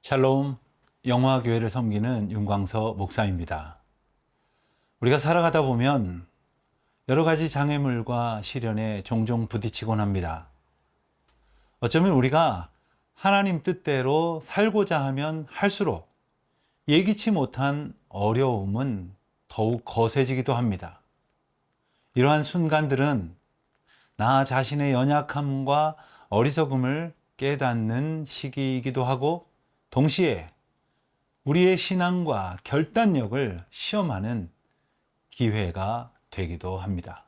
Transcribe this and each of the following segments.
샬롬, 영화교회를 섬기는 윤광서 목사입니다. 우리가 살아가다 보면 여러 가지 장애물과 시련에 종종 부딪히곤 합니다. 어쩌면 우리가 하나님 뜻대로 살고자 하면 할수록 예기치 못한 어려움은 더욱 거세지기도 합니다. 이러한 순간들은 나 자신의 연약함과 어리석음을 깨닫는 시기이기도 하고 동시에 우리의 신앙과 결단력을 시험하는 기회가 되기도 합니다.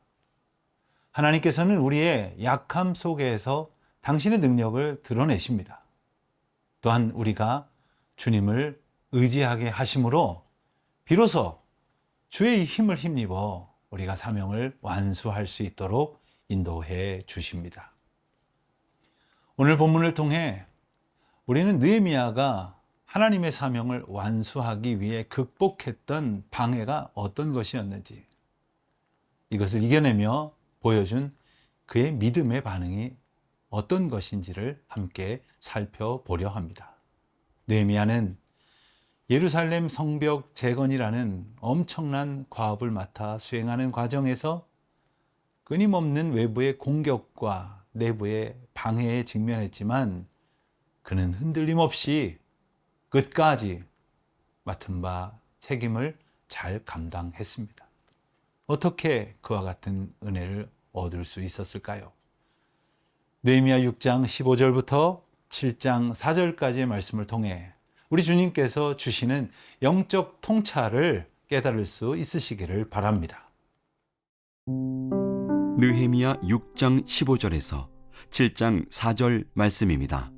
하나님께서는 우리의 약함 속에서 당신의 능력을 드러내십니다. 또한 우리가 주님을 의지하게 하심으로 비로소 주의 힘을 힘입어 우리가 사명을 완수할 수 있도록 인도해 주십니다. 오늘 본문을 통해 우리는 느헤미야가 하나님의 사명을 완수하기 위해 극복했던 방해가 어떤 것이었는지, 이것을 이겨내며 보여준 그의 믿음의 반응이 어떤 것인지를 함께 살펴보려 합니다. 느헤미야는 예루살렘 성벽 재건이라는 엄청난 과업을 맡아 수행하는 과정에서 끊임없는 외부의 공격과 내부의 방해에 직면했지만 그는 흔들림 없이 끝까지 맡은 바 책임을 잘 감당했습니다. 어떻게 그와 같은 은혜를 얻을 수 있었을까요? 느헤미야 6장 15절부터 7장 4절까지의 말씀을 통해 우리 주님께서 주시는 영적 통찰을 깨달을 수 있으시기를 바랍니다. 느헤미야 6장 15절에서 7장 4절 말씀입니다.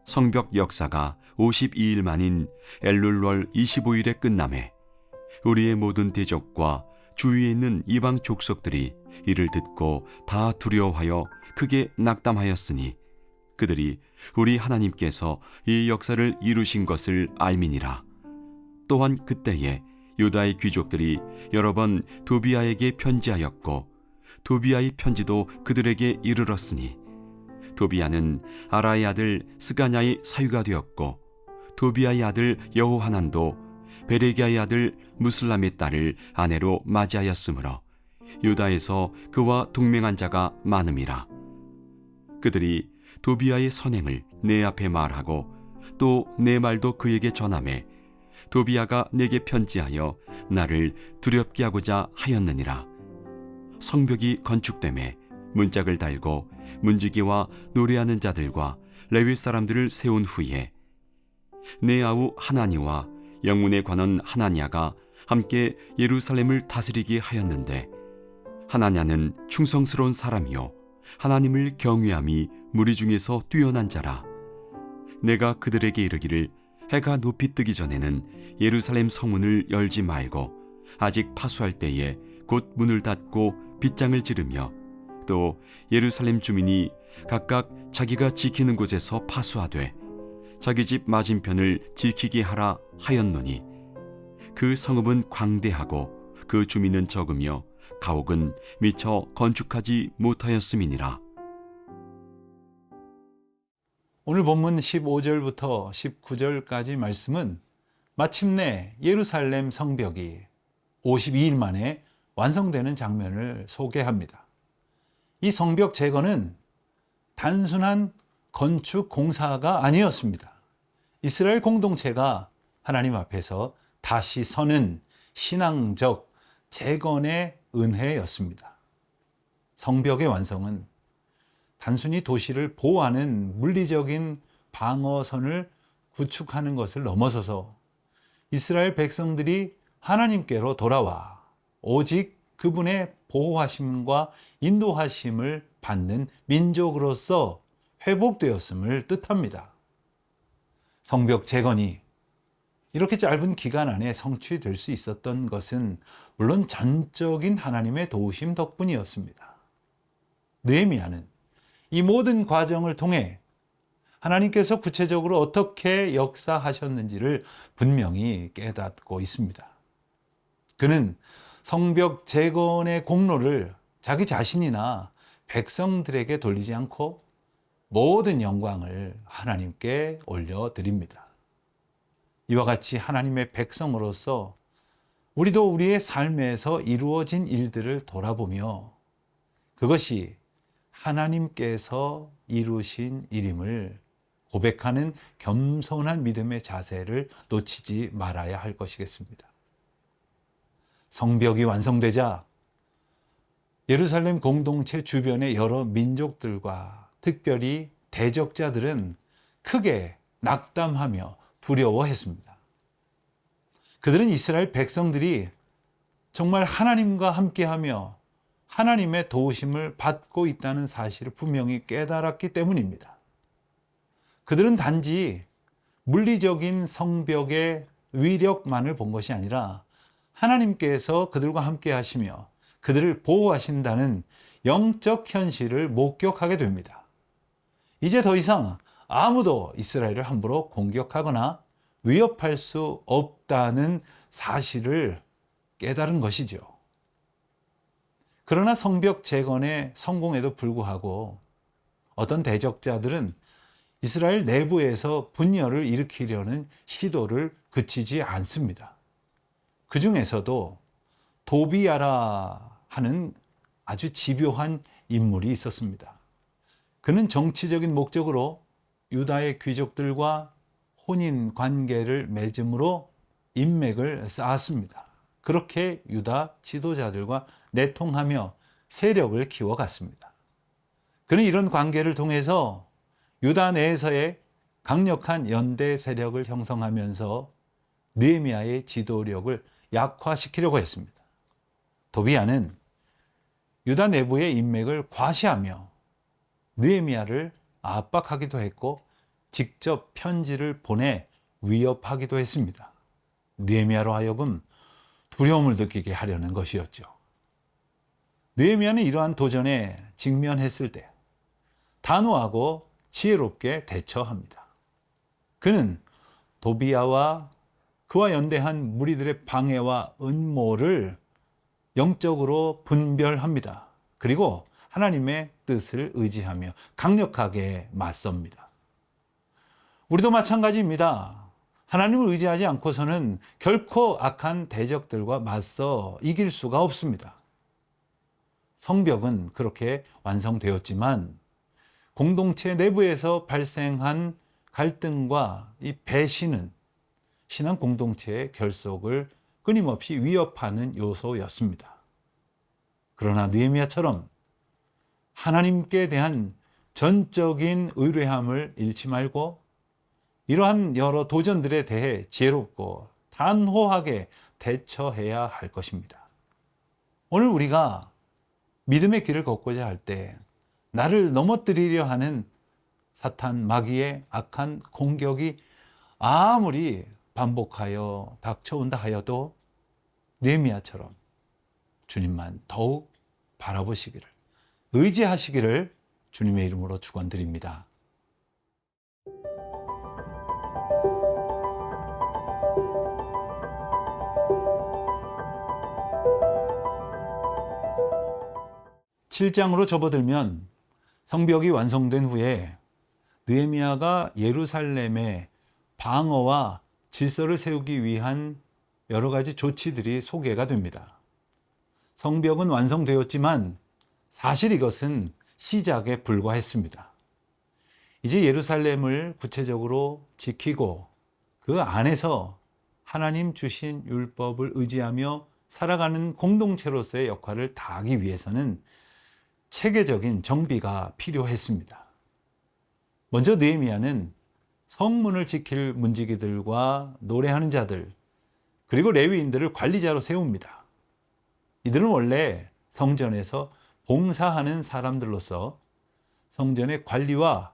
성벽 역사가 52일 만인 엘룰월 25일에 끝남에 우리의 모든 대적과 주위에 있는 이방 족속들이 이를 듣고 다 두려워하여 크게 낙담하였으니 그들이 우리 하나님께서 이 역사를 이루신 것을 알미니라. 또한 그때에 유다의 귀족들이 여러 번 도비아에게 편지하였고 도비아의 편지도 그들에게 이르렀으니 도비아는 아라의 아들 스가냐의 사유가 되었고 도비아의 아들 여호하난도 베레기야의 아들 무슬람의 딸을 아내로 맞이하였으므로 유다에서 그와 동맹한 자가 많음이라. 그들이 도비아의 선행을 내 앞에 말하고 또 내 말도 그에게 전하매 도비아가 내게 편지하여 나를 두렵게 하고자 하였느니라. 성벽이 건축되매 문짝을 달고 문지기와 노래하는 자들과 레위 사람들을 세운 후에 내 아우 하나니와 영문의 관원 하나냐가 함께 예루살렘을 다스리게 하였는데 하나냐는 충성스러운 사람이요 하나님을 경외함이 무리 중에서 뛰어난 자라. 내가 그들에게 이르기를 해가 높이 뜨기 전에는 예루살렘 성문을 열지 말고 아직 파수할 때에 곧 문을 닫고 빗장을 지르며 또 예루살렘 주민이 각각 자기가 지키는 곳에서 파수하되 자기 집 맞은편을 지키게 하라 하였노니 그 성읍은 광대하고 그 주민은 적으며 가옥은 미처 건축하지 못하였음이니라. 오늘 본문 15절부터 19절까지 말씀은 마침내 예루살렘 성벽이 52일 만에 완성되는 장면을 소개합니다. 이 성벽 재건은 단순한 건축 공사가 아니었습니다. 이스라엘 공동체가 하나님 앞에서 다시 서는 신앙적 재건의 은혜였습니다. 성벽의 완성은 단순히 도시를 보호하는 물리적인 방어선을 구축하는 것을 넘어서서 이스라엘 백성들이 하나님께로 돌아와 오직 그분의 보호하심과 인도하심을 받는 민족으로서 회복되었음을 뜻합니다. 성벽 재건이 이렇게 짧은 기간 안에 성취될 수 있었던 것은 물론 전적인 하나님의 도우심 덕분이었습니다. 느헤미야는 이 모든 과정을 통해 하나님께서 구체적으로 어떻게 역사하셨는지를 분명히 깨닫고 있습니다. 그는 성벽 재건의 공로를 자기 자신이나 백성들에게 돌리지 않고 모든 영광을 하나님께 올려드립니다. 이와 같이 하나님의 백성으로서 우리도 우리의 삶에서 이루어진 일들을 돌아보며 그것이 하나님께서 이루신 일임을 고백하는 겸손한 믿음의 자세를 놓치지 말아야 할 것이겠습니다. 성벽이 완성되자 예루살렘 공동체 주변의 여러 민족들과 특별히 대적자들은 크게 낙담하며 두려워했습니다. 그들은 이스라엘 백성들이 정말 하나님과 함께하며 하나님의 도우심을 받고 있다는 사실을 분명히 깨달았기 때문입니다. 그들은 단지 물리적인 성벽의 위력만을 본 것이 아니라 하나님께서 그들과 함께 하시며 그들을 보호하신다는 영적 현실을 목격하게 됩니다. 이제 더 이상 아무도 이스라엘을 함부로 공격하거나 위협할 수 없다는 사실을 깨달은 것이죠. 그러나 성벽 재건의 성공에도 불구하고 어떤 대적자들은 이스라엘 내부에서 분열을 일으키려는 시도를 그치지 않습니다. 그 중에서도 도비야라 하는 아주 집요한 인물이 있었습니다. 그는 정치적인 목적으로 유다의 귀족들과 혼인 관계를 맺음으로 인맥을 쌓았습니다. 그렇게 유다 지도자들과 내통하며 세력을 키워갔습니다. 그는 이런 관계를 통해서 유다 내에서의 강력한 연대 세력을 형성하면서 느헤미야의 지도력을 약화시키려고 했습니다. 도비야는 유다 내부의 인맥을 과시하며 느헤미야를 압박하기도 했고 직접 편지를 보내 위협하기도 했습니다. 느헤미야로 하여금 두려움을 느끼게 하려는 것이었죠. 느헤미야는 이러한 도전에 직면했을 때 단호하고 지혜롭게 대처합니다. 그는 도비야와 그와 연대한 무리들의 방해와 음모를 영적으로 분별합니다. 그리고 하나님의 뜻을 의지하며 강력하게 맞섭니다. 우리도 마찬가지입니다. 하나님을 의지하지 않고서는 결코 악한 대적들과 맞서 이길 수가 없습니다. 성벽은 그렇게 완성되었지만 공동체 내부에서 발생한 갈등과 이 배신은 신앙 공동체의 결속을 끊임없이 위협하는 요소였습니다. 그러나 느헤미야처럼 하나님께 대한 전적인 의뢰함을 잃지 말고 이러한 여러 도전들에 대해 지혜롭고 단호하게 대처해야 할 것입니다. 오늘 우리가 믿음의 길을 걷고자 할 때 나를 넘어뜨리려 하는 사탄 마귀의 악한 공격이 아무리 반복하여 닥쳐온다 하여도 느헤미야처럼 주님만 더욱 바라보시기를, 의지하시기를 주님의 이름으로 축원드립니다. (7장으로) 접어들면 성벽이 완성된 후에 느헤미야가 예루살렘의 방어와 질서를 세우기 위한 여러 가지 조치들이 소개가 됩니다. 성벽은 완성되었지만 사실 이것은 시작에 불과했습니다. 이제 예루살렘을 구체적으로 지키고 그 안에서 하나님 주신 율법을 의지하며 살아가는 공동체로서의 역할을 다하기 위해서는 체계적인 정비가 필요했습니다. 먼저 느헤미야는 성문을 지킬 문지기들과 노래하는 자들, 그리고 레위인들을 관리자로 세웁니다. 이들은 원래 성전에서 봉사하는 사람들로서 성전의 관리와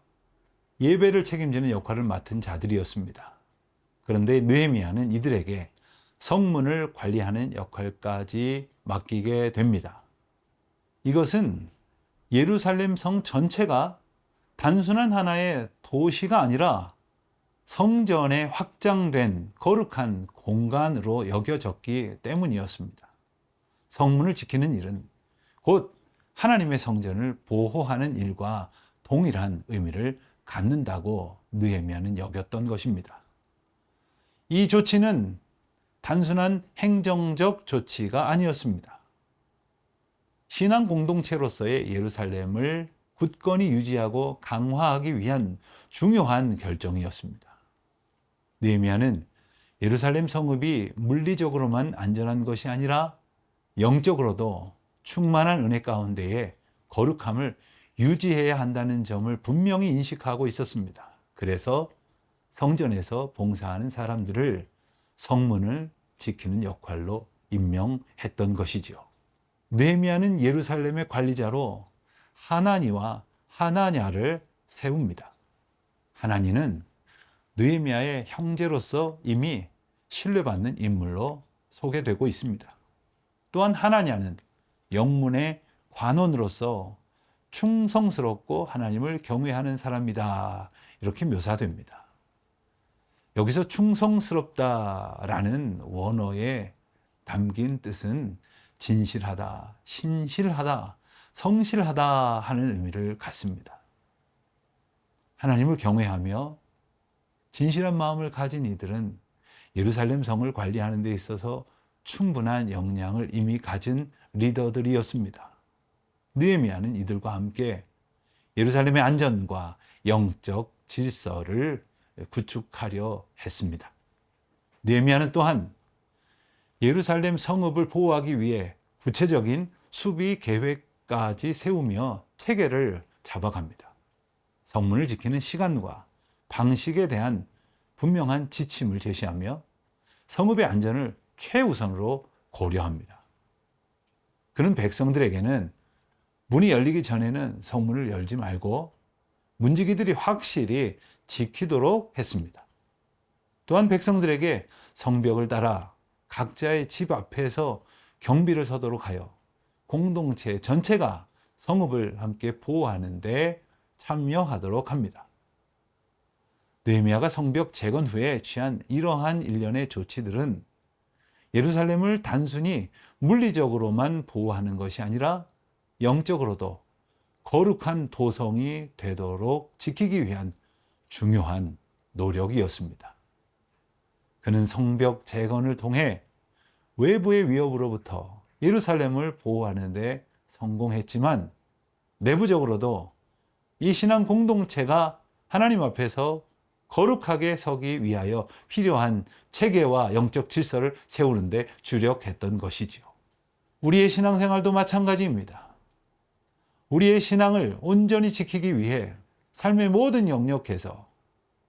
예배를 책임지는 역할을 맡은 자들이었습니다. 그런데 느헤미야는 이들에게 성문을 관리하는 역할까지 맡기게 됩니다. 이것은 예루살렘 성 전체가 단순한 하나의 도시가 아니라 성전에 확장된 거룩한 공간으로 여겨졌기 때문이었습니다. 성문을 지키는 일은 곧 하나님의 성전을 보호하는 일과 동일한 의미를 갖는다고 느헤미야는 여겼던 것입니다. 이 조치는 단순한 행정적 조치가 아니었습니다. 신앙 공동체로서의 예루살렘을 굳건히 유지하고 강화하기 위한 중요한 결정이었습니다. 느헤미야는 예루살렘 성읍이 물리적으로만 안전한 것이 아니라 영적으로도 충만한 은혜 가운데에 거룩함을 유지해야 한다는 점을 분명히 인식하고 있었습니다. 그래서 성전에서 봉사하는 사람들을 성문을 지키는 역할로 임명했던 것이지요. 느헤미야는 예루살렘의 관리자로 하나니와 하나냐를 세웁니다. 하나니는 느헤미야의 형제로서 이미 신뢰받는 인물로 소개되고 있습니다. 또한 하나냐는 영문의 관원으로서 충성스럽고 하나님을 경외하는 사람이다, 이렇게 묘사됩니다. 여기서 충성스럽다라는 원어에 담긴 뜻은 진실하다, 신실하다, 성실하다 하는 의미를 갖습니다. 하나님을 경외하며 진실한 마음을 가진 이들은 예루살렘 성을 관리하는 데 있어서 충분한 역량을 이미 가진 리더들이었습니다. 느헤미야는 이들과 함께 예루살렘의 안전과 영적 질서를 구축하려 했습니다. 느헤미야는 또한 예루살렘 성읍을 보호하기 위해 구체적인 수비 계획까지 세우며 체계를 잡아갑니다. 성문을 지키는 시간과 방식에 대한 분명한 지침을 제시하며 성읍의 안전을 최우선으로 고려합니다. 그는 백성들에게는 문이 열리기 전에는 성문을 열지 말고 문지기들이 확실히 지키도록 했습니다. 또한 백성들에게 성벽을 따라 각자의 집 앞에서 경비를 서도록 하여 공동체 전체가 성읍을 함께 보호하는 데 참여하도록 합니다. 느헤미야가 성벽 재건 후에 취한 이러한 일련의 조치들은 예루살렘을 단순히 물리적으로만 보호하는 것이 아니라 영적으로도 거룩한 도성이 되도록 지키기 위한 중요한 노력이었습니다. 그는 성벽 재건을 통해 외부의 위협으로부터 예루살렘을 보호하는 데 성공했지만 내부적으로도 이 신앙 공동체가 하나님 앞에서 거룩하게 서기 위하여 필요한 체계와 영적 질서를 세우는 데 주력했던 것이지요. 우리의 신앙생활도 마찬가지입니다. 우리의 신앙을 온전히 지키기 위해 삶의 모든 영역에서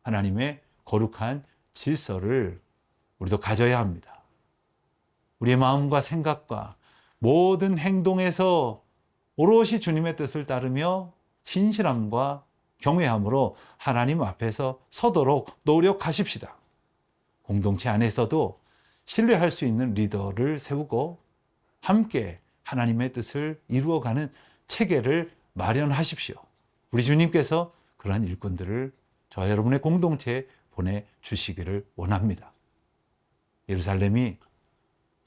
하나님의 거룩한 질서를 우리도 가져야 합니다. 우리의 마음과 생각과 모든 행동에서 오롯이 주님의 뜻을 따르며 신실함과 경외함으로 하나님 앞에서 서도록 노력하십시다. 공동체 안에서도 신뢰할 수 있는 리더를 세우고 함께 하나님의 뜻을 이루어가는 체계를 마련하십시오. 우리 주님께서 그러한 일꾼들을 저와 여러분의 공동체에 보내주시기를 원합니다. 예루살렘이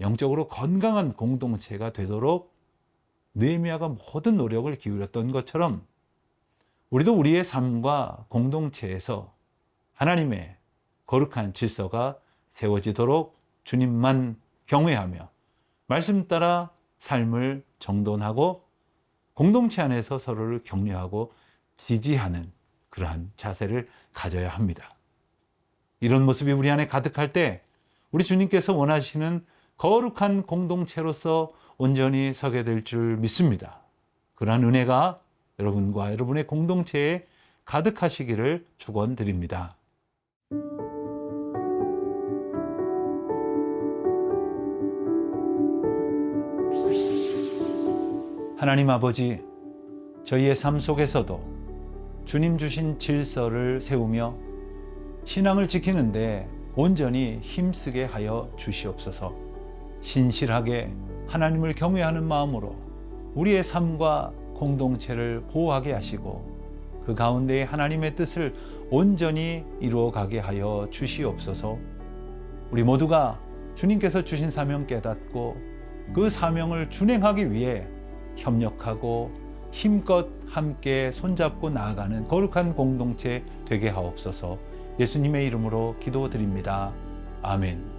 영적으로 건강한 공동체가 되도록 느헤미야가 모든 노력을 기울였던 것처럼 우리도 우리의 삶과 공동체에서 하나님의 거룩한 질서가 세워지도록 주님만 경외하며 말씀 따라 삶을 정돈하고 공동체 안에서 서로를 격려하고 지지하는 그러한 자세를 가져야 합니다. 이런 모습이 우리 안에 가득할 때 우리 주님께서 원하시는 거룩한 공동체로서 온전히 서게 될 줄 믿습니다. 그러한 은혜가 여러분과 여러분의 공동체에 가득하시기를 축원드립니다. 하나님 아버지, 저희의 삶 속에서도 주님 주신 질서를 세우며 신앙을 지키는데 온전히 힘쓰게 하여 주시옵소서. 신실하게 하나님을 경외하는 마음으로 우리의 삶과 공동체를 보호하게 하시고 그 가운데에 하나님의 뜻을 온전히 이루어가게 하여 주시옵소서. 우리 모두가 주님께서 주신 사명 깨닫고 그 사명을 준행하기 위해 협력하고 힘껏 함께 손잡고 나아가는 거룩한 공동체 되게 하옵소서. 예수님의 이름으로 기도드립니다. 아멘.